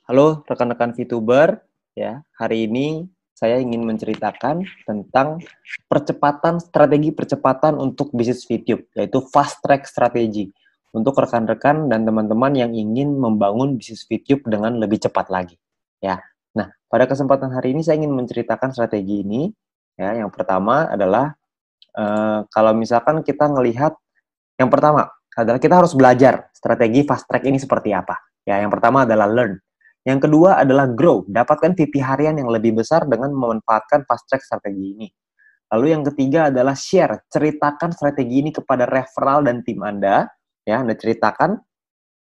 Halo rekan-rekan VTuber, ya. Hari ini saya ingin menceritakan tentang strategi percepatan untuk bisnis VTube, yaitu fast track strategi untuk rekan-rekan dan teman-teman yang ingin membangun bisnis VTube dengan lebih cepat lagi, ya. Nah, pada kesempatan hari ini saya ingin menceritakan strategi ini, ya. Yang pertama adalah kalau misalkan kita ngelihat, yang pertama adalah kita harus belajar strategi fast track ini seperti apa. Ya, yang pertama adalah learn. Yang kedua adalah grow, dapatkan VP harian yang lebih besar dengan memanfaatkan fast track strategi ini. Lalu yang ketiga adalah share, ceritakan strategi ini kepada referral dan tim Anda, ya, Anda ceritakan.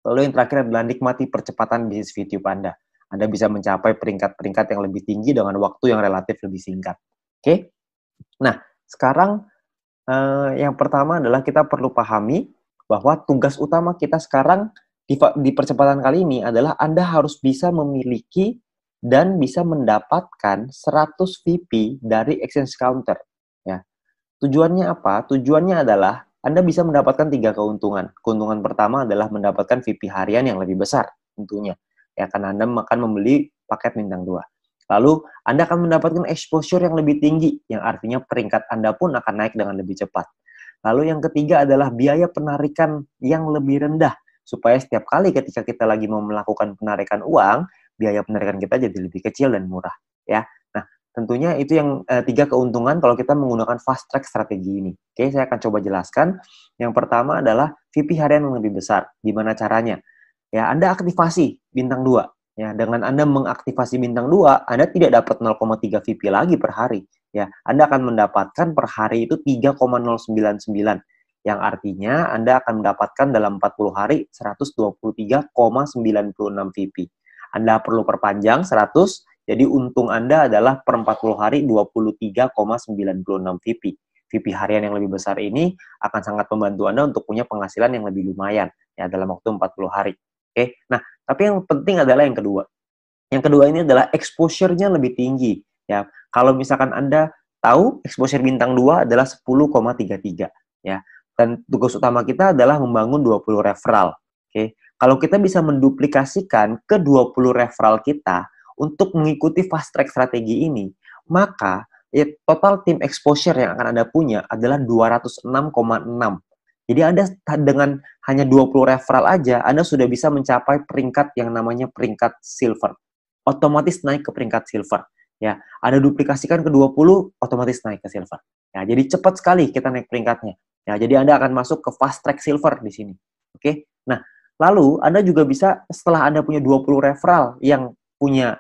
Lalu yang terakhir adalah nikmati percepatan bisnis VTube Anda. Anda bisa mencapai peringkat-peringkat yang lebih tinggi dengan waktu yang relatif lebih singkat. Oke? Nah, sekarang yang pertama adalah kita perlu pahami bahwa tugas utama kita sekarang di percepatan kali ini adalah Anda harus bisa memiliki dan bisa mendapatkan 100 VP dari exchange counter. Ya. Tujuannya apa? Tujuannya adalah Anda bisa mendapatkan 3 keuntungan. Keuntungan pertama adalah mendapatkan VP harian yang lebih besar tentunya. Ya, karena Anda akan membeli paket bintang 2. Lalu, Anda akan mendapatkan exposure yang lebih tinggi, yang artinya peringkat Anda pun akan naik dengan lebih cepat. Lalu yang ketiga adalah biaya penarikan yang lebih rendah, supaya setiap kali ketika kita lagi mau melakukan penarikan uang, biaya penarikan kita jadi lebih kecil dan murah. Ya, nah tentunya itu yang 3 keuntungan kalau kita menggunakan fast track strategi ini. Oke, saya akan coba jelaskan. Yang pertama adalah VP harian yang lebih besar. Gimana caranya? Ya, Anda aktivasi bintang 2. Ya, dengan Anda mengaktifasi bintang 2, Anda tidak dapat 0,3 VP lagi per hari. Ya, Anda akan mendapatkan per hari itu 3,099. Yang artinya Anda akan mendapatkan dalam 40 hari 123,96 VP. Anda perlu perpanjang 100, jadi untung Anda adalah per 40 hari 23,96 VP. VP harian yang lebih besar ini akan sangat membantu Anda untuk punya penghasilan yang lebih lumayan ya dalam waktu 40 hari. Oke. Nah, tapi yang penting adalah yang kedua. Yang kedua ini adalah exposure-nya lebih tinggi ya. Kalau misalkan Anda tahu exposure bintang 2 adalah 10,33 ya. Dan tugas utama kita adalah membangun 20 referral. Oke. Kalau kita bisa menduplikasikan ke 20 referral kita untuk mengikuti fast track strategi ini, maka ya, total tim exposure yang akan Anda punya adalah 206,6. Jadi Anda dengan hanya 20 referral aja, Anda sudah bisa mencapai peringkat yang namanya peringkat silver. Otomatis naik ke peringkat silver. Ya, Anda duplikasikan ke 20, otomatis naik ke silver. Ya, jadi cepat sekali kita naik peringkatnya. Ya, jadi Anda akan masuk ke fast track silver di sini. Oke. Nah, lalu Anda juga bisa setelah Anda punya 20 referral yang punya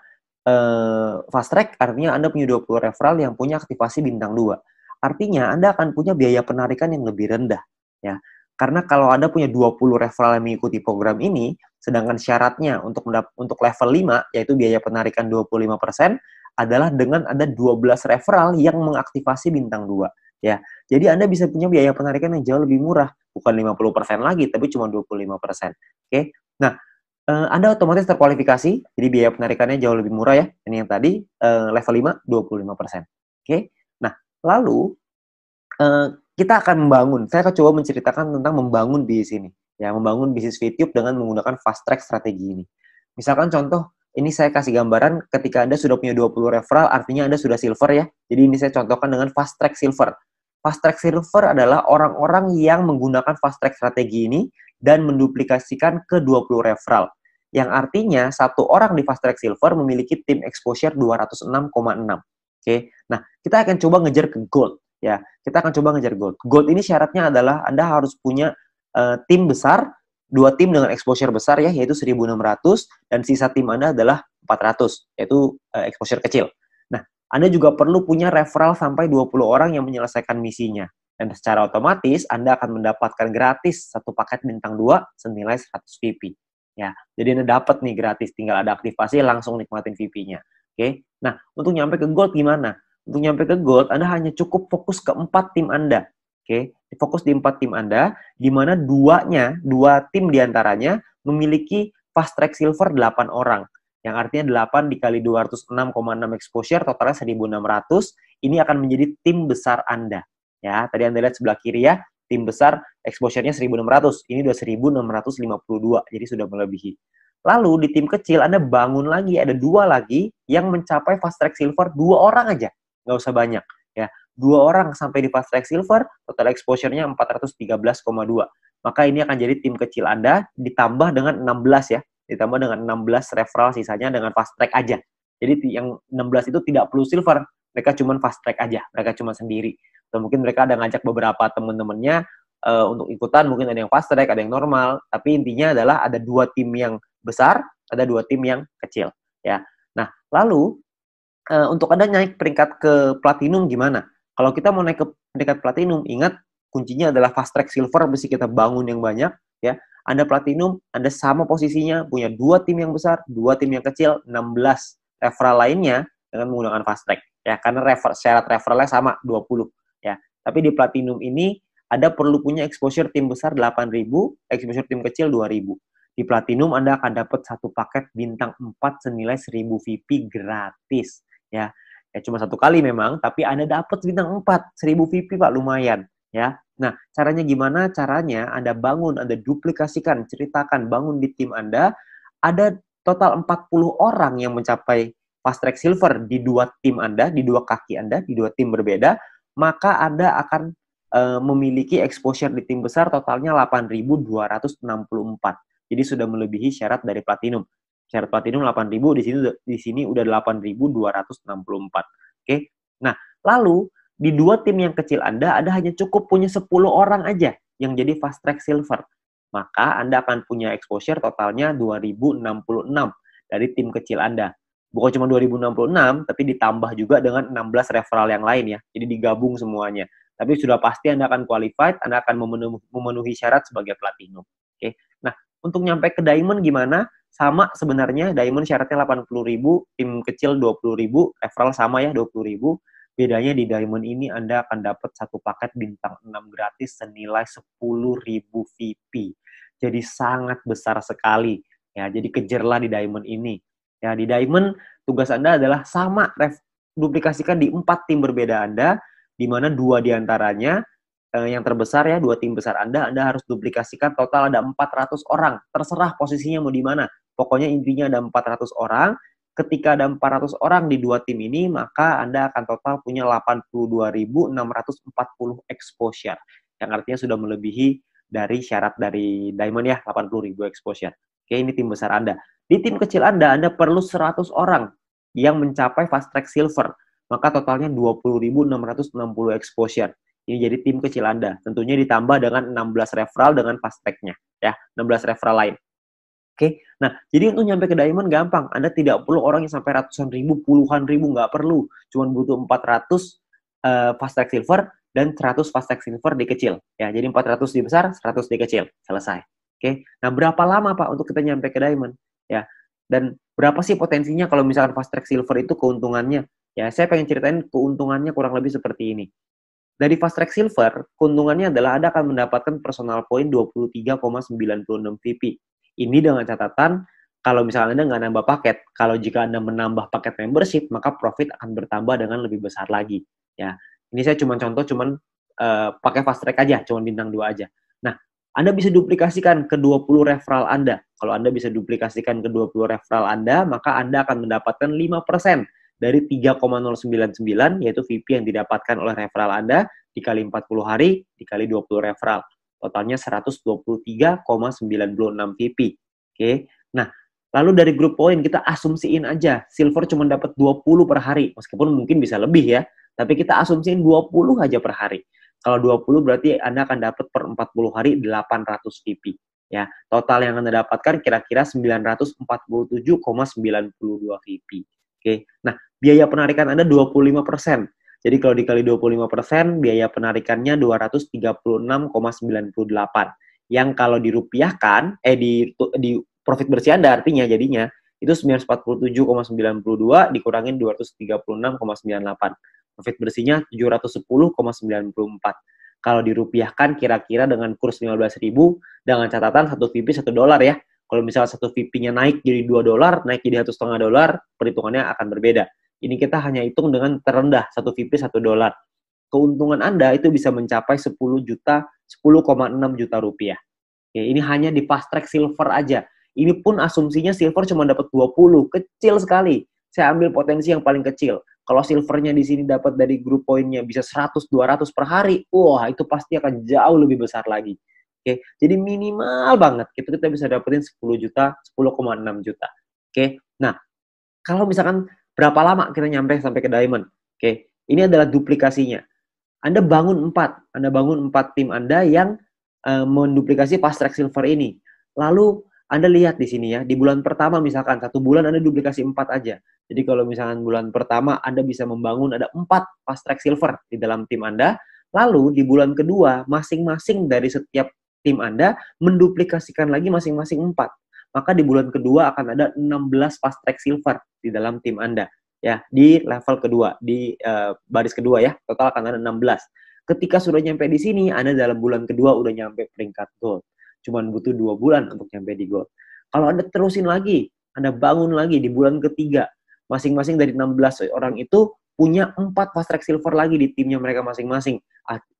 fast track, artinya Anda punya 20 referral yang punya aktivasi bintang 2. Artinya Anda akan punya biaya penarikan yang lebih rendah. Ya, karena kalau Anda punya 20 referral yang mengikuti program ini, sedangkan syaratnya untuk level 5, yaitu biaya penarikan 25%, adalah dengan ada 12 referral yang mengaktifasi bintang 2. Ya, jadi Anda bisa punya biaya penarikan yang jauh lebih murah, bukan 50% lagi, tapi cuma 25%. Oke. Nah, Anda otomatis terkualifikasi, jadi biaya penarikannya jauh lebih murah ya. Ini yang tadi level 5, 25%. Oke. Nah, lalu kita akan membangun. Saya akan coba menceritakan tentang membangun bisnis ini. Ya, membangun bisnis VTube dengan menggunakan fast track strategi ini. Misalkan contoh, ini saya kasih gambaran ketika Anda sudah punya 20 referral, artinya Anda sudah silver ya. Jadi ini saya contohkan dengan fast track silver. Fast track silver adalah orang-orang yang menggunakan fast track strategi ini dan menduplikasikan ke 20 referral. Yang artinya satu orang di fast track silver memiliki tim exposure 206,6. Oke. Nah, kita akan coba ngejar ke gold. Ya, kita akan coba ngejar gold. Gold ini syaratnya adalah Anda harus punya tim besar, 2 tim dengan exposure besar ya, yaitu 1.600, dan sisa tim Anda adalah 400, yaitu exposure kecil. Nah, Anda juga perlu punya referral sampai 20 orang yang menyelesaikan misinya. Dan secara otomatis Anda akan mendapatkan gratis satu paket bintang 2 senilai 100 VP. Ya, jadi Anda dapat nih gratis, tinggal ada aktivasi langsung nikmatin VP-nya. Oke. Nah, untuk nyampe ke gold gimana? Untuk nyampe ke gold, Anda hanya cukup fokus ke 4 tim Anda. Oke, fokus di 4 tim Anda, di mana 2 tim diantaranya memiliki fast track silver 8 orang. Yang artinya 8 dikali 206,6 exposure, totalnya 1.600. Ini akan menjadi tim besar Anda. Ya, tadi Anda lihat sebelah kiri ya, tim besar exposure-nya 1.600. Ini udah 1.652, jadi sudah melebihi. lalu di tim kecil Anda bangun lagi, ada 2 lagi yang mencapai fast track silver 2 orang aja, nggak usah banyak ya. 2 orang sampai di fast track silver, total exposure-nya 413,2. Maka ini akan jadi tim kecil Anda ditambah dengan 16 ya, ditambah dengan 16 referral sisanya dengan fast track aja. Jadi yang 16 itu tidak perlu silver, mereka cuma fast track aja, mereka cuma sendiri. Atau mungkin mereka ada ngajak beberapa teman-temannya untuk ikutan, mungkin ada yang fast track, ada yang normal, tapi intinya adalah ada 2 tim yang besar, ada 2 tim yang kecil ya. Nah, lalu untuk Anda naik peringkat ke platinum gimana? Kalau kita mau naik ke peringkat platinum, ingat kuncinya adalah fast track silver, mesti kita bangun yang banyak ya. Anda platinum, Anda sama posisinya, punya 2 tim yang besar, 2 tim yang kecil, 16 referral lainnya dengan menggunakan fast track ya, karena syarat referralnya sama 20 ya. Tapi di platinum ini Anda perlu punya exposure tim besar 8.000, exposure tim kecil 2.000. Di platinum Anda akan dapat satu paket bintang 4 senilai 1.000 VIP gratis ya. Ya cuma 1 kali memang, tapi Anda dapat bintang 4, 1.000 VIP Pak, lumayan ya. Nah, caranya gimana? Caranya Anda bangun, Anda duplikasikan, ceritakan, bangun di tim Anda, ada total 40 orang yang mencapai fast track silver di 2 tim Anda, di 2 kaki Anda, di 2 tim berbeda, maka Anda akan memiliki exposure di tim besar totalnya 8.264. Jadi sudah melebihi syarat dari platinum. Syarat platinum 8.000, di sini udah 8.264. Oke. Nah, lalu di 2 tim yang kecil Anda hanya cukup punya 10 orang aja yang jadi fast track silver. Maka Anda akan punya exposure totalnya 2.066 dari tim kecil Anda. Bukan cuma 2.066, tapi ditambah juga dengan 16 referral yang lain ya. Jadi digabung semuanya. Tapi sudah pasti Anda akan qualified, Anda akan memenuhi syarat sebagai platinum. Oke. Nah, untuk nyampe ke diamond gimana? Sama sebenarnya, diamond syaratnya 80.000, tim kecil 20.000, referral sama ya 20.000. Bedanya di diamond ini Anda akan dapat satu paket bintang 6 gratis senilai 10.000 VIP. Jadi sangat besar sekali. Ya, jadi kejarlah di diamond ini. Ya, di diamond tugas Anda adalah sama, duplikasikan di 4 tim berbeda Anda, di mana 2 diantaranya yang terbesar ya, 2 tim besar Anda harus duplikasikan, total ada 400 orang. Terserah posisinya mau di mana. Pokoknya intinya ada 400 orang. Ketika ada 400 orang di 2 tim ini, maka Anda akan total punya 82.640 exposure. Yang artinya sudah melebihi dari syarat dari diamond ya, 80.000 exposure. Oke, ini tim besar Anda. Di tim kecil Anda perlu 100 orang yang mencapai fast track silver. Maka totalnya 20.660 exposure. Ini jadi tim kecil Anda. Tentunya ditambah dengan 16 referral dengan fast track-nya. Ya, 16 referral lain. Oke, nah jadi untuk nyampe ke diamond gampang. Anda tidak perlu orang yang sampai ratusan ribu, puluhan ribu, nggak perlu. Cuman butuh 400 fast track silver dan 100 fast track silver di kecil. Ya, jadi 400 di besar, 100 di kecil. Selesai. Oke, nah berapa lama Pak untuk kita nyampe ke diamond? Ya, dan berapa sih potensinya kalau misalkan fast track silver itu keuntungannya? Ya, saya pengen ceritain keuntungannya kurang lebih seperti ini. Dari fast track silver, keuntungannya adalah Anda akan mendapatkan personal point 23,96 VP. Ini dengan catatan, kalau misalnya Anda nggak nambah paket, kalau jika Anda menambah paket membership, maka profit akan bertambah dengan lebih besar lagi. Ya, ini saya cuma contoh, pakai fast track aja, cuma bintang 2 aja. Nah, Anda bisa duplikasikan ke 20 referral Anda. Kalau Anda bisa duplikasikan ke 20 referral Anda, maka Anda akan mendapatkan 5% dari 3,099, yaitu VP yang didapatkan oleh referral Anda, dikali 40 hari, dikali 20 referral. Totalnya 123,96 VP. Oke. Nah, lalu dari grup poin kita asumsiin aja, silver cuma dapat 20 per hari, meskipun mungkin bisa lebih ya, tapi kita asumsiin 20 aja per hari. Kalau 20 berarti Anda akan dapat per 40 hari 800 VP. Ya, total yang Anda dapatkan kira-kira 947,92 VP. Oke. Nah, biaya penarikan Anda 25%. Jadi kalau dikali 25%, biaya penarikannya 236,98. Yang kalau dirupiahkan, di profit bersih Anda artinya jadinya, itu 947,92 dikurangin 236,98. Profit bersihnya 710,94. Kalau dirupiahkan kira-kira dengan kurs 15.000, dengan catatan 1 VP $1 ya. Kalau misalnya 1 VP-nya naik jadi $2, naik jadi $1,5, perhitungannya akan berbeda. Ini kita hanya hitung dengan terendah, 1 VP $1. Keuntungan Anda itu bisa mencapai 10,6 juta rupiah. Oke, ini hanya di fast track silver aja. Ini pun asumsinya silver cuma dapat 20, kecil sekali. Saya ambil potensi yang paling kecil. Kalau silvernya di sini dapat dari grup poinnya bisa 100, 200 per hari, wah itu pasti akan jauh lebih besar lagi. Oke, jadi minimal banget kita bisa dapetin 10 juta, 10,6 juta. Oke, nah kalau misalkan berapa lama kita nyampe sampai ke diamond? Oke, ini adalah duplikasinya. Anda bangun 4 tim Anda yang menduplikasi fast track silver ini. Lalu Anda lihat di sini ya, di bulan pertama misalkan 1 bulan Anda duplikasi 4 aja. Jadi kalau misalkan bulan pertama Anda bisa membangun ada 4 fast track silver di dalam tim Anda, lalu di bulan kedua masing-masing dari setiap tim Anda menduplikasikan lagi masing-masing 4. Maka di bulan kedua akan ada 16 fast track silver di dalam tim Anda. Ya, di level kedua, di baris kedua ya, total akan ada 16. Ketika sudah nyampe di sini, Anda dalam bulan kedua udah nyampe peringkat gold. Cuman butuh 2 bulan untuk nyampe di gold. Kalau Anda terusin lagi, Anda bangun lagi di bulan ketiga, masing-masing dari 16 orang itu punya 4 fast track silver lagi di timnya mereka masing-masing.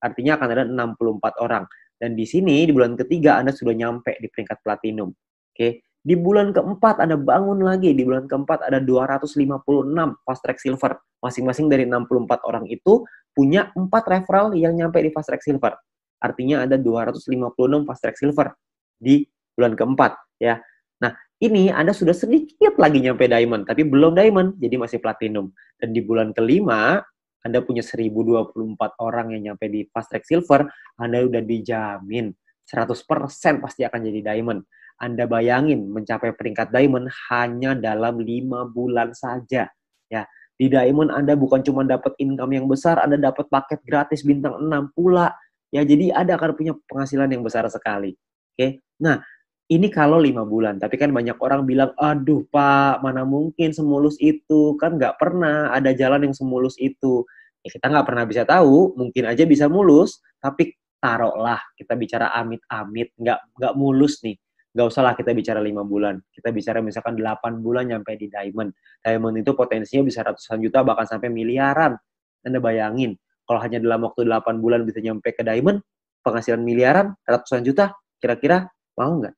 Artinya akan ada 64 orang. Dan di sini, di bulan ketiga, Anda sudah nyampe di peringkat platinum. Oke. Di bulan keempat Anda bangun lagi, di bulan keempat ada 256 fast track silver. Masing-masing dari 64 orang itu punya 4 referral yang nyampe di fast track silver. Artinya ada 256 fast track silver di bulan keempat ya. Nah, ini Anda sudah sedikit lagi nyampe diamond, tapi belum diamond, jadi masih platinum. Dan di bulan kelima Anda punya 1024 orang yang nyampe di fast track silver, Anda udah dijamin 100% pasti akan jadi diamond. Anda bayangin mencapai peringkat diamond hanya dalam 5 bulan saja. Ya, di diamond Anda bukan cuma dapat income yang besar, Anda dapat paket gratis bintang 6 pula. Ya, jadi Anda akan punya penghasilan yang besar sekali. Oke. Nah, ini kalau 5 bulan. Tapi kan banyak orang bilang, aduh Pak, mana mungkin semulus itu. Kan nggak pernah ada jalan yang semulus itu. Ya, kita nggak pernah bisa tahu, mungkin aja bisa mulus, tapi taruhlah kita bicara amit-amit, nggak mulus nih. Nggak usah lah kita bicara 5 bulan. Kita bicara misalkan 8 bulan nyampe di diamond. Diamond itu potensinya bisa ratusan juta, bahkan sampai miliaran. Anda bayangin, kalau hanya dalam waktu 8 bulan bisa nyampe ke diamond, penghasilan miliaran, ratusan juta, kira-kira mau nggak?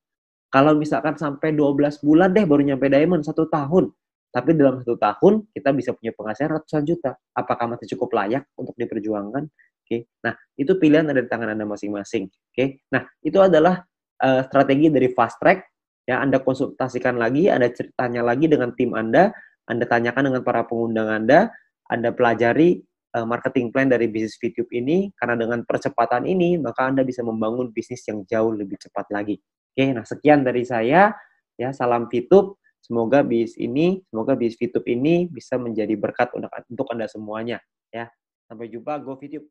Kalau misalkan sampai 12 bulan deh baru nyampe diamond, 1 tahun. Tapi dalam 1 tahun, kita bisa punya penghasilan ratusan juta. Apakah masih cukup layak untuk diperjuangkan? Oke. Nah, itu pilihan ada di tangan Anda masing-masing. Oke. Nah, itu adalah strategi dari fast track. Ya, Anda konsultasikan lagi, Anda ceritanya lagi dengan tim Anda tanyakan dengan para pengundang Anda pelajari marketing plan dari bisnis VTube ini, karena dengan percepatan ini, maka Anda bisa membangun bisnis yang jauh lebih cepat lagi. Oke, nah sekian dari saya, ya salam VTube, semoga bisnis VTube ini bisa menjadi berkat untuk Anda semuanya, ya. Sampai jumpa, go VTube.